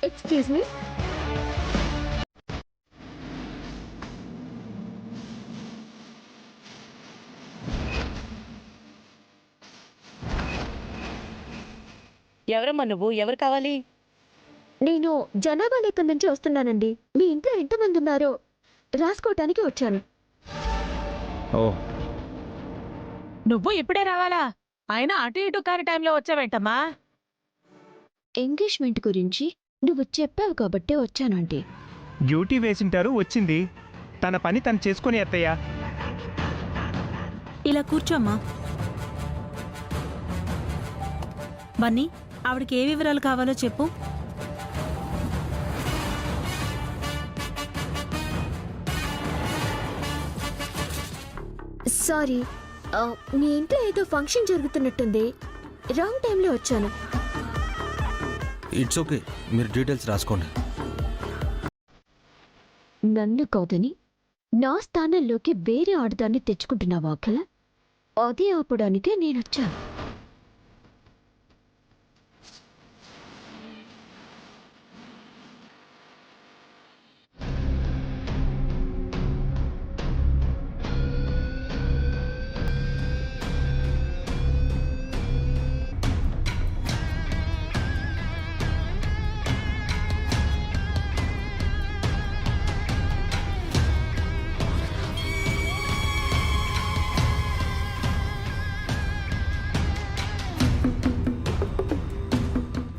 Excuse me. ఎవరమ్మా నువ్వు? ఎవరు కావాలి? నేను జనాభా లెక్క నుంచి వస్తున్నానండి. మీ ఇంట్లో ఎంతమంది ఉన్నారో రాసుకోవటానికి వచ్చాను. ఓ, నువ్వు ఇప్పుడే రావాలా? ఆయన అటు ఇటు కాని టైంలో వచ్చావేంటమ్మా? ఎంగేజ్మెంట్ గురించి నువ్వు చెప్పావు కాబట్టే వచ్చానండి. డ్యూటీ వేసింటారు, వచ్చింది. తన పని తను చేసుకుని అత్తయ్య. ఇలా కూర్చోమ్మా. బన్నీ, ఆవిడకి ఏ వివరాలు కావాలో చెప్పు. సారీ, మీ ఇంట్లో ఏదో ఫంక్షన్ జరుగుతున్నట్టుంది. రాంగ్ టైంలో వచ్చాను. ఇట్స్ ఓకే, మీరు డీటెయిల్స్ రాసుకోండి. నన్ను కాదని నా స్థానంలోకి వేరే ఆడదాన్ని తెచ్చుకుంటున్నావా అఖిల? అది ఆపడానికే నేనొచ్చాను.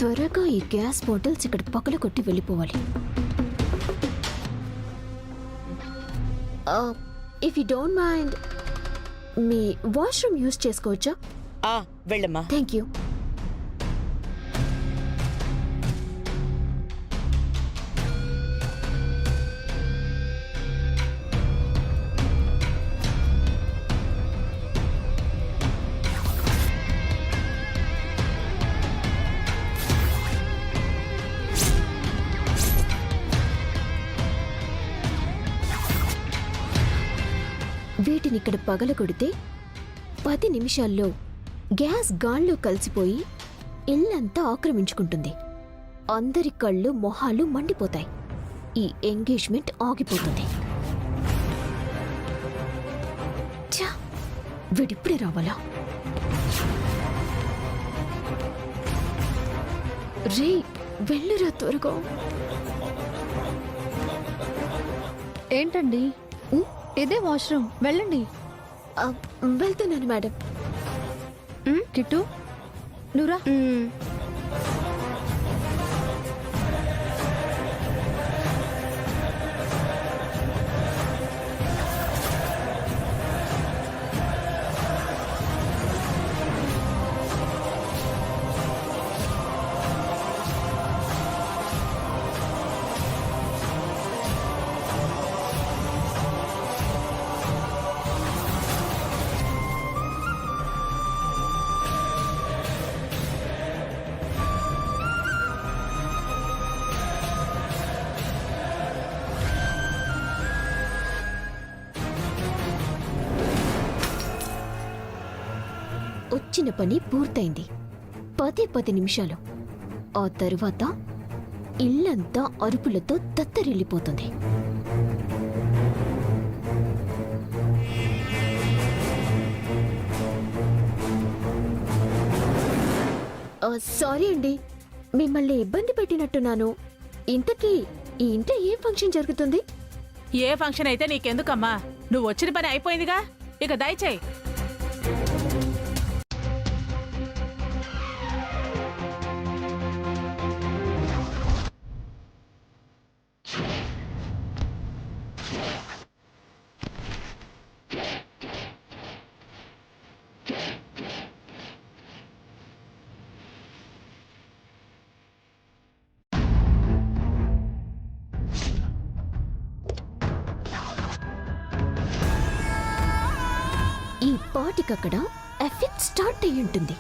త్వరగా ఈ గ్యాస్ బాటిల్స్ ఇక్కడ పక్కన కొట్టి వెళ్ళిపోవాలి. If you don't mind, me washroom use చేసుకోవచ్చా? వెళ్ళమ్మా. Thank you. వీటిని ఇక్కడ పగలగొడితే 10 నిమిషాల్లో గ్యాస్ గాల్లో కలిసిపోయి ఇల్లంతా ఆక్రమించుకుంటుంది. అందరి కళ్ళు మొహాలు మండిపోతాయి. ఈ ఎంగేజ్మెంట్ ఆగిపోతుంది. ఛా, వీడిప్పుడే రావాలా? రే, వెళ్ళురా త్వరగా. ఏంటండి, ఇదే వాష్రూమ్, వెళ్ళండి. వెళ్తున్నాను మేడం. కిట్టు, నువ్వురా. వచ్చిన పని పూర్తయింది. 10 నిమిషాలు. ఆ తరువాత ఇల్లంతా అరుపులతో తత్తరిల్లిపోతుంది. సారీ అండి, మిమ్మల్ని ఇబ్బంది పెట్టినట్టున్నాను. ఇంతకీ ఈ ఇంట్లో ఏం ఫంక్షన్ జరుగుతుంది? ఏ ఫంక్షన్ అయితే నీకెందుకమ్మా? నువ్వు వచ్చిన పని అయిపోయిందిగా, ఇక దయచేయి. ఈ పాటికక్కడ ఎఫెక్ట్ స్టార్ట్ అయ్యి ఉంటుంది.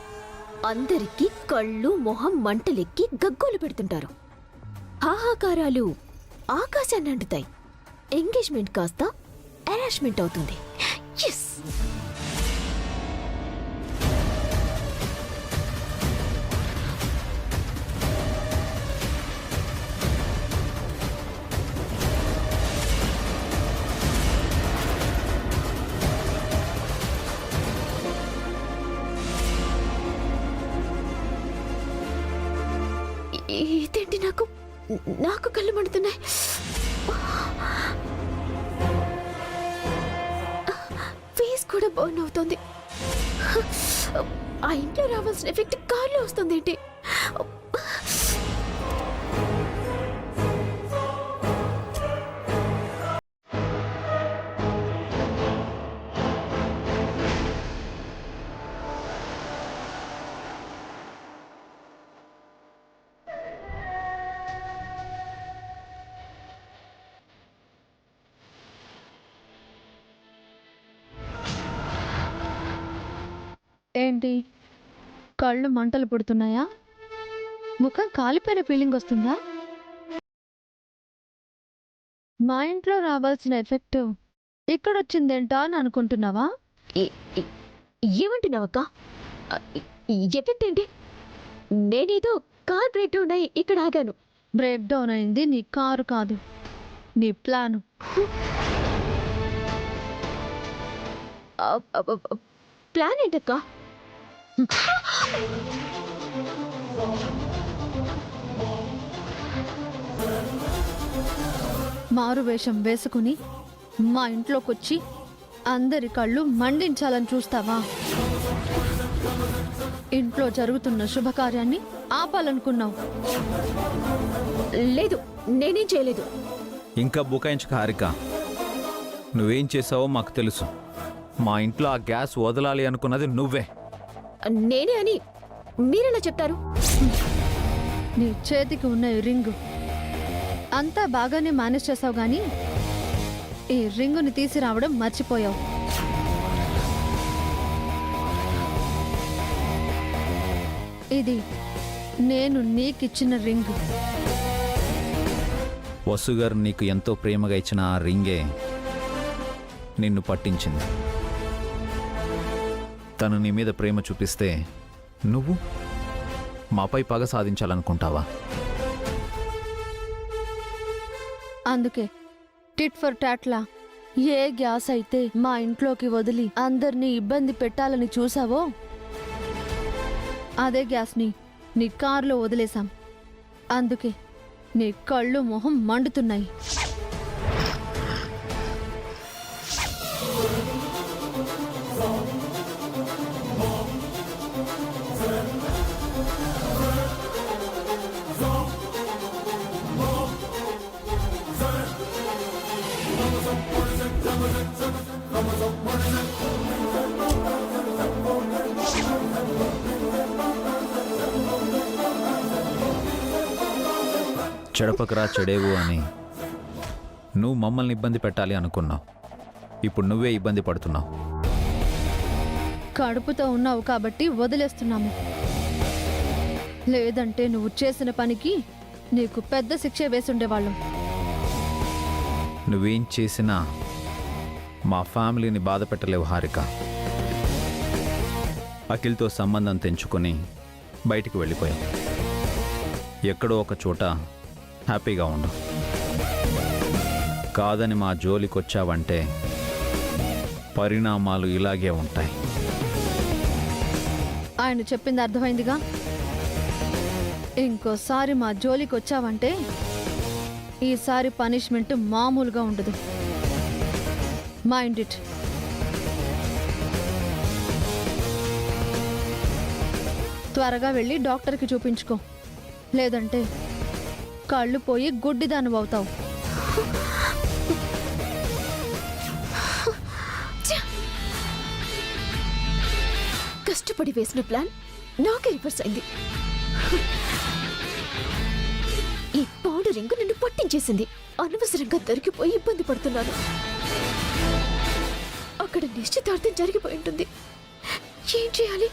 అందరికీ కళ్ళు మొహం మంటలెక్కి గగ్గోలు పెడుతుంటారు. హాహాకారాలు ఆకాశాన్ని అంటుతాయి. ఎంగేజ్మెంట్ కాస్త అరేంజ్మెంట్ అవుతుంది. ఎస్! నాకు కళ్ళు మండుతున్నాయి. ఫేస్ కూడా బర్న్ అవుతుంది. ఆ ఇంట్లో రావాల్సిన ఎఫెక్ట్ కార్లో వస్తుంది ఏంటి? ఏంటి కళ్ళు మంటలు పుడుతున్నాయా? ముఖం కాలిపోయిన ఫీలింగ్ వస్తుందా? మా ఇంట్లో రావాల్సిన ఎఫెక్ట్ ఇక్కడొచ్చిందేంటా అని అనుకుంటున్నావా? ఏమంటున్నావక్క? ఎఫెక్ట్ ఏంటి? నేనేదో కార్ బ్రేక్ డౌన్ అయి ఇక్కడ ఆగాను. బ్రేక్ డౌన్ అయింది నీ కారు కాదు, నీ ప్లాను. ప్లాన్ ఏంటక్క? మారు వేషం వేసుకుని మా ఇంట్లోకొచ్చి అందరి కళ్ళు మండించాలని చూస్తావా? ఇంట్లో జరుగుతున్న శుభకార్యాన్ని ఆపాలనుకున్నావు. లేదు, నేనేం చేయలేదు. ఇంకా బుకాయించుక హారిక. నువ్వేం చేసావో మాకు తెలుసు. మా ఇంట్లో ఆ గ్యాస్ వదలాలి అనుకున్నది నువ్వే. నేనే అని మీరెలా చెప్తారు? నీ చేతికి ఉన్న ఈ రింగు అంతా బాగానే మేనేజ్ చేసావు గాని ఈ రింగుని తీసి రావడం మర్చిపోయావు. ఇది నేను నీకిచ్చిన రింగు. వసుగారు నీకు ఎంతో ప్రేమగా ఇచ్చిన ఆ రింగే నిన్ను పట్టించింది. తను నీ మీద ప్రేమ చూపిస్తే నువ్వు మాపై పగ సాధించాలనుకుంటావా? అందుకే టిట్ ఫర్ టాట్లా ఏ గ్యాస్ అయితే మా ఇంట్లోకి వదిలి అందరినీ ఇబ్బంది పెట్టాలని చూసావో అదే గ్యాస్ని నీ కారులో వదిలేశాం. అందుకే నీ కళ్ళు మొహం మండుతున్నాయి. చెడపకరా చెడేవు అని నువ్వు మమ్మల్ని ఇబ్బంది పెట్టాలి అనుకున్నావు. ఇప్పుడు నువ్వే ఇబ్బంది పడుతున్నావు. కడుపుతో ఉన్నావు కాబట్టి వదిలేస్తున్నాము. లేదంటే నువ్వు చేసిన పనికి నీకు పెద్ద శిక్ష వేసుండేవాళ్ళం. నువ్వేం చేసినా మా ఫ్యామిలీని బాధ పెట్టలేవు హారిక. అఖిల్తో సంబంధం తెంచుకొని బయటికి వెళ్ళిపోయావు. ఎక్కడో ఒక చోట హ్యాపీగా ఉండు. కాదని మా జోలికొచ్చావంటే పరిణామాలు ఇలాగే ఉంటాయి. ఆయన చెప్పింది అర్థమైందిగా. ఇంకోసారి మా జోలికి వచ్చావంటే ఈసారి పనిష్మెంట్ మామూలుగా ఉండదు. Mind it. త్వరగా వెళ్ళి డాక్టర్కి చూపించుకో, లేదంటే కళ్ళు పోయి గుడ్డిదాను అవుతావు. కష్టపడి వేసిన ప్లాన్ నాకే రివర్స్ అయింది. ఈ పౌడర్ రింగు నన్ను పట్టించేసింది. అనవసరంగా దొరికిపోయి ఇబ్బంది పడుతున్నాను. అక్కడ నిశ్చితార్థం జరిగిపోయి ఉంటుంది. ఏం చేయాలి?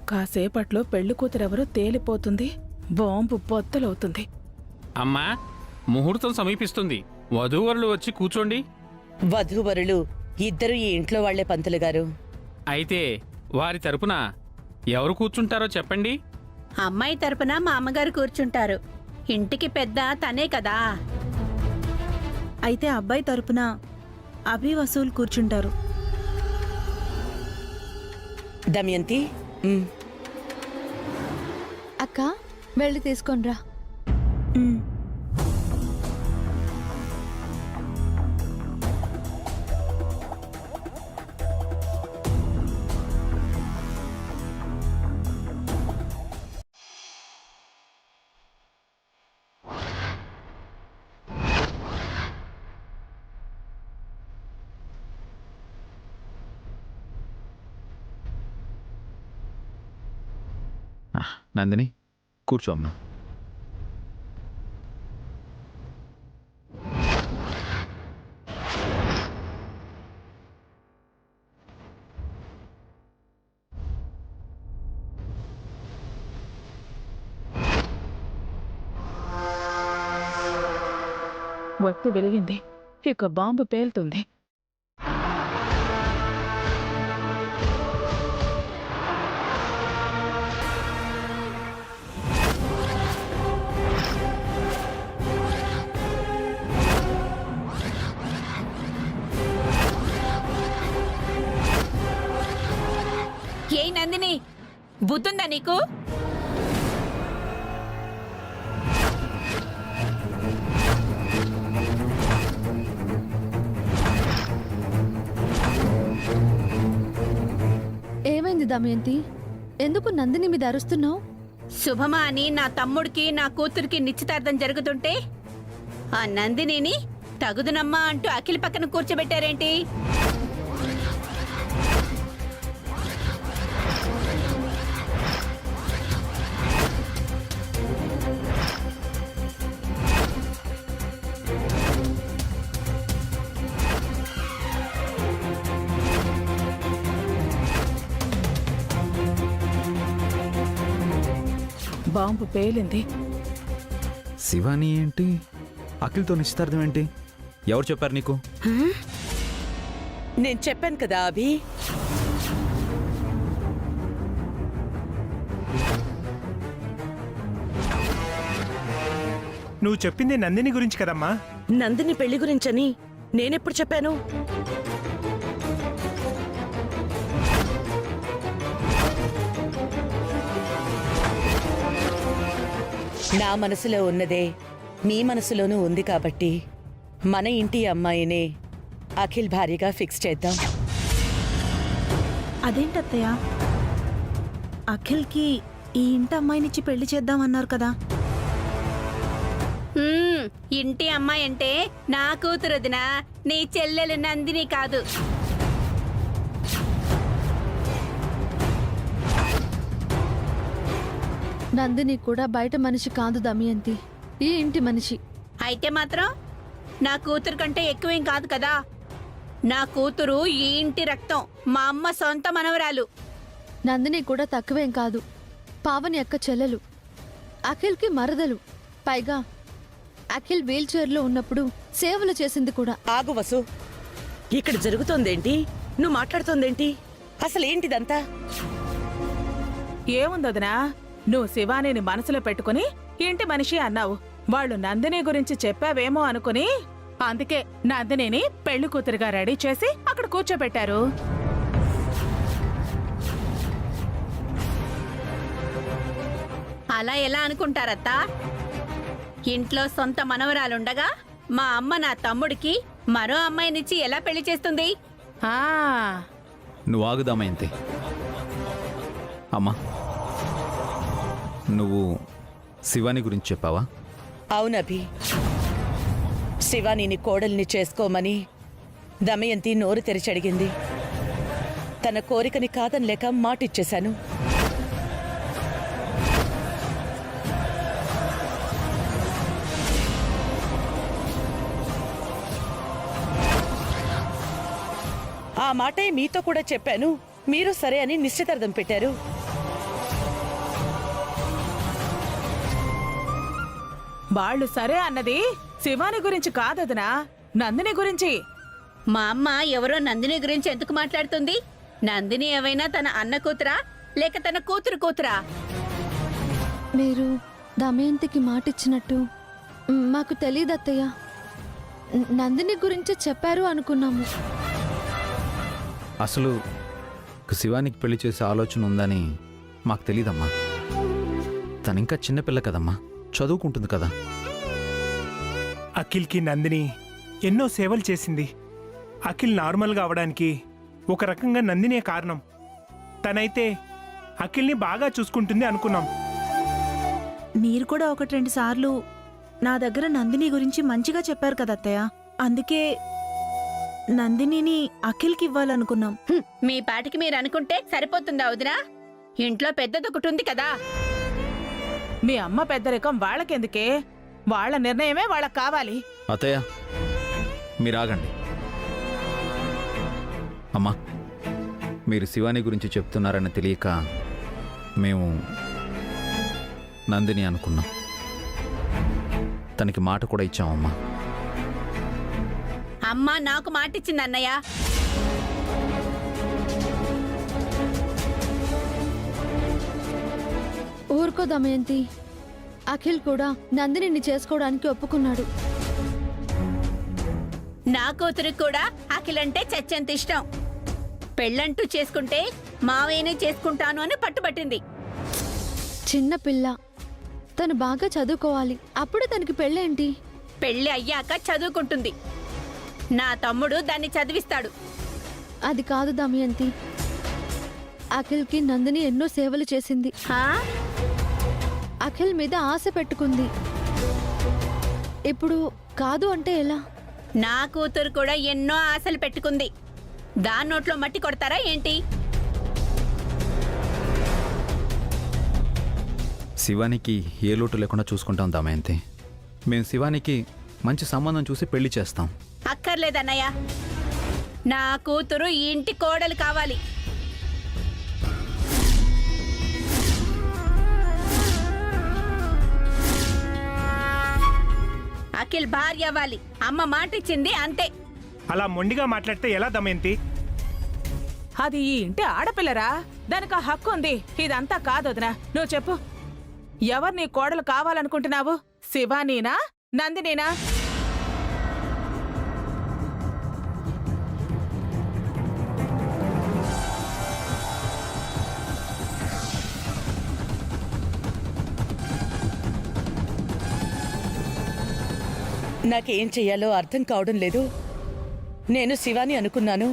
కాసేపట్లో పెళ్లి కూతురెవరో తేలిపోతుంది. బాంబు బొత్తలవుతుంది. అమ్మా, ముహూర్తం సమీపిస్తుంది. వధూవరులు వచ్చి కూర్చోండి. వధూవరులు ఇద్దరు ఈ ఇంట్లో వాళ్లే పంతులు గారు. అయితే వారి తరపున ఎవరు కూర్చుంటారో చెప్పండి. అమ్మాయి తరపున మా అమ్మగారు కూర్చుంటారు. ఇంటికి పెద్ద తనే కదా. అయితే అబ్బాయి తరపున అభి వసూలు కూర్చుంటారు. దమయంతి, అక్క వెళ్ళి తీసుకొనిరా. ఉమ్. నందిని కూర్చో అమ్మా. వత్తు వెలిగింది, ఇక బాంబు పేలుతుంది. ఏ నందిని, బుద్ధుందా నీకు? ఏమైంది దమయంతి? ఎందుకు నందిని మీద అరుస్తున్నావు? శుభమా అని నా తమ్ముడికి నా కూతురికి నిశ్చితార్థం జరుగుతుంటే ఆ నందినిని తగుదునమ్మా అంటూ అఖిల్ పక్కన కూర్చోబెట్టారేంటి? బాంబు పేలింది. శివాని ఏంటి, అఖిల్తో నిశ్చితార్థం ఏంటి? ఎవరు చెప్పారు నీకు? నేను చెప్పాను కదా అభి. నువ్వు చెప్పింది నందిని గురించి కదమ్మా. నందిని పెళ్లి గురించని నేనెప్పుడు చెప్పాను? నా మనసులో ఉన్నదే మీ మనసులోనూ ఉంది కాబట్టి మన ఇంటి అమ్మాయినే అఖిల్ భార్యగా ఫిక్స్ చేద్దాం. అదేంటత్తయ్య, అఖిల్కి ఈ ఇంటి అమ్మాయినిచ్చి పెళ్లి చేద్దామన్నారు కదా. ఇంటి అమ్మాయి అంటే నా కూతురుదినా, నీ చెల్లెలు నందిని కాదు. నందిని కూడా బయట మనిషి కాదు దమయంతి, ఈ ఇంటి మనిషి. అయితే మాత్రం నా కూతురు కంటే ఎక్కువేం కాదు కదా. నా కూతురు ఈ ఇంటి రక్తం, మా అమ్మ సొంత మనవరాలు. నందిని కూడా తక్కువేం కాదు, పావని అక్క చెల్లెలు, అఖిల్కి మరదలు. పైగా అఖిల్ వీల్ చైర్లో ఉన్నప్పుడు సేవలు చేసింది కూడా. ఆగు వసు, ఇక్కడ జరుగుతోందేంటి? నువ్వు మాట్లాడుతోందేంటి? అసలేంటిదంతా? ఏముందదనా, నువ్వు శివానిని మనసులో పెట్టుకుని ఇంటి మనిషి అన్నావు. వాళ్ళు నందిని గురించి చెప్పావేమో అనుకుని అందుకే నందినిని పెళ్లి కూతురుగా రెడీ చేసి అక్కడ కూర్చోబెట్టారు. అలా ఎలా అనుకుంటారత్తా? ఇంట్లో సొంత మనవరాలుండగా మా అమ్మ నా తమ్ముడికి మరో అమ్మాయినిచ్చి ఎలా పెళ్లి చేస్తుంది? ఆ నువ్వు ఆగుదామైంది. అమ్మా, నువ్వు శివాని గురించి చెప్పావా? అవునభి, శివానిని కోడల్ని చేసుకోమని దమయంతి నోరు తెరిచడిగింది. తన కోరికని కాదనలేక మాటిచ్చేశాను. ఆ మాటే మీతో కూడా చెప్పాను. మీరు సరే అని నిశ్చితార్థం పెట్టారు. వాళ్ళు సరే అన్నది శివాని గురించి కాదదనా, నందిని గురించి. మా అమ్మ ఎవరో నందిని గురించి ఎందుకు మాట్లాడుతుంది? నందిని ఏవైనా తన అన్న కూతురా లేక తన కూతురు కూతురా? మీరు దమయంతికి మాటిచ్చినట్టు మాకు తెలియదు అత్తయ్య. నందిని గురించి చెప్పారు అనుకున్నాము. అసలు శివానికి పెళ్లి చేసే ఆలోచన ఉందని మాకు తెలీదమ్మా. తనింకా చిన్నపిల్ల కదమ్మా, చదువుకుంటుంది కదా. అఖిల్కి నందిని ఎన్నో సేవలు చేసింది. అఖిల్ నార్మల్గా అవడానికి ఒక రకంగా నందినే కారణం. తనైతే అఖిల్ని బాగా చూసుకుంటుంది అనుకున్నాం. మీరు కూడా 1-2 సార్లు నా దగ్గర నందిని గురించి మంచిగా చెప్పారు కదా అత్తయ్య. అందుకే నందినిని అఖిల్కి ఇవ్వాలనుకున్నాం. మీ పాటికి మీరు అనుకుంటే సరిపోతుందా వదినా? ఇంట్లో పెద్దదొకటి ఉంది కదా. మీ అమ్మ పెద్దరికం వాళ్ళకెందుకే? వాళ్ళ నిర్ణయమే వాళ్ళకి కావాలి. అత్తయ్య మీరు ఆగండి. అమ్మా, మీరు శివాని గురించి చెప్తున్నారని తెలియక మేము నందిని అనుకున్నాం. తనకి మాట కూడా ఇచ్చామమ్మా. అమ్మ నాకు మాటిచ్చింది అన్నయ్య. ఊరుకో దమయంతి. అఖిల్ కూడా నందినిని చేసుకోవడానికి ఒప్పుకున్నాడు. నా కూతురికి కూడా అఖిలంటే చచ్చెంత ఇష్టం. పెళ్ళంటూ చేసుకుంటే మావయ్యనే చేసుకుంటాను అని పట్టుబట్టింది. చిన్న పిల్ల, తను బాగా చదువుకోవాలి. అప్పుడే తనకి పెళ్ళేంటి? పెళ్లి అయ్యాక చదువుకుంటుంది. నా తమ్ముడు దాన్ని చదివిస్తాడు. అది కాదు దమయంతి. అఖిల్కి నందిని ఎన్నో సేవలు చేసింది. హా? అఖిల్ మీద ఆశ పెట్టుకుంది. ఇప్పుడు కాదు అంటే ఎలా? నా కూతురు కూడా ఎన్నో ఆశలు పెట్టుకుంది. దాని నోట్లో మట్టి కొడతారా ఏంటి? శివానికి ఏ లోటు లేకుండా చూసుకుంటాం దమయంతి. మేము శివానికి మంచి సంబంధం చూసి పెళ్లి చేస్తాం. అక్కర్లేదన్నయ్య. నా కూతురు ఈ ఇంటి కోడలు కావాలి. అఖిల్ భార్య అవ్వాలి. అమ్మ మాటిచ్చింది అంతే. అలా మొండిగా మాట్లాడితే ఎలా దమయంతి? అది ఈ ఇంటి ఆడపిల్లరా, దానికి ఆ హక్కు ఉంది. ఇదంతా కాదొదినా, నువ్వు చెప్పు. ఎవరు నీ కోడలు కావాలనుకుంటున్నావు? శివానీనా, నందినీనా? నాకేం చెయ్యాలో అర్థం కావడం లేదు. నేను శివాని అనుకున్నాను,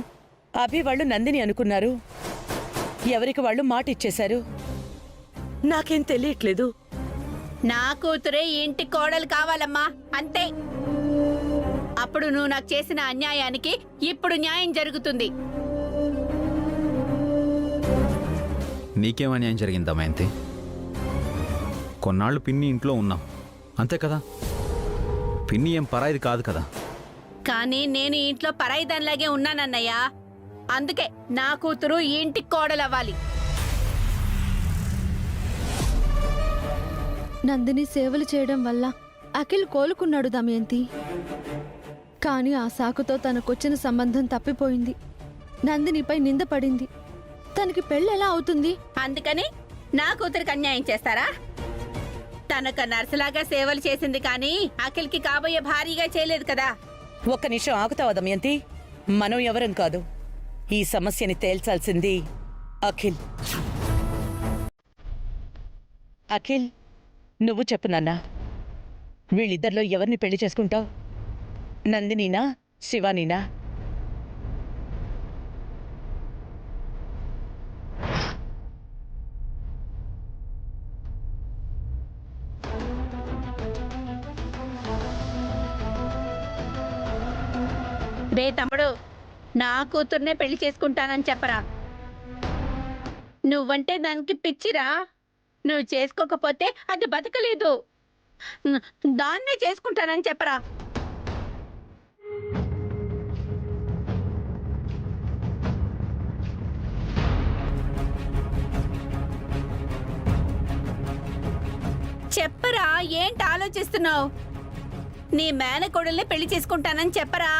అభి వాళ్ళు నందిని అనుకున్నారు. ఎవరికి వాళ్ళు మాట ఇచ్చేశారు. నాకేం తెలియట్లేదు. నా కూతురే ఈ ఇంటి కోడలు కావాలమ్మా, అంతే. అప్పుడు నువ్వు నాకు చేసిన అన్యాయానికి ఇప్పుడు న్యాయం జరుగుతుంది. నీకేం అన్యాయం జరిగింది దమయంతి? కొన్నాళ్ళు పిన్ని ఇంట్లో ఉన్నాం, అంతే కదా. పిన్ని ఏం పరాయిది కాదు కదా. కానీ నేను ఈ ఇంట్లో పరాయిదానిలాగే ఉన్నానన్నయ్య. అందుకే నా కూతురు ఈ ఇంటి కోడలవ్వాలి. నందిని సేవలు చేయడం వల్ల అఖిల్ కోలుకున్నాడు దమయంతి. కానీ ఆ సాకుతో తనకొచ్చిన సంబంధం తప్పిపోయింది. నందినిపై నింద పడింది. తనకి పెళ్ళి ఎలా అవుతుంది? అందుకని నా కూతురికి అన్యాయం చేస్తారా? తనక నర్సులాగా సేవలు చేసింది కానీ అఖిల్కి కాబోయే భారీగా చేయలేదు కదా. ఒక్క నిమిషం ఆగుతావా దమయంతి? మనం ఎవరం కాదు. ఈ సమస్యని తేల్చాల్సింది అఖిల్. అఖిల్, నువ్వు చెప్పు నాన్న. వీళ్ళిద్దరిలో ఎవరిని పెళ్లి చేసుకుంటావు? నందినీనా, శివానీనా? రే తమ్ముడు, నా కూతుర్నే పెళ్లి చేసుకుంటానని చెప్పరా. నువ్వంటే దానికి పిచ్చిరా. నువ్వు చేసుకోకపోతే అది బతకలేదు. దాన్నే చేసుకుంటానని చెప్పరా. చెప్పరా, ఏంటి ఆలోచిస్తున్నావు? నీ మేనకోడల్ని పెళ్లి చేసుకుంటానని చెప్పరా.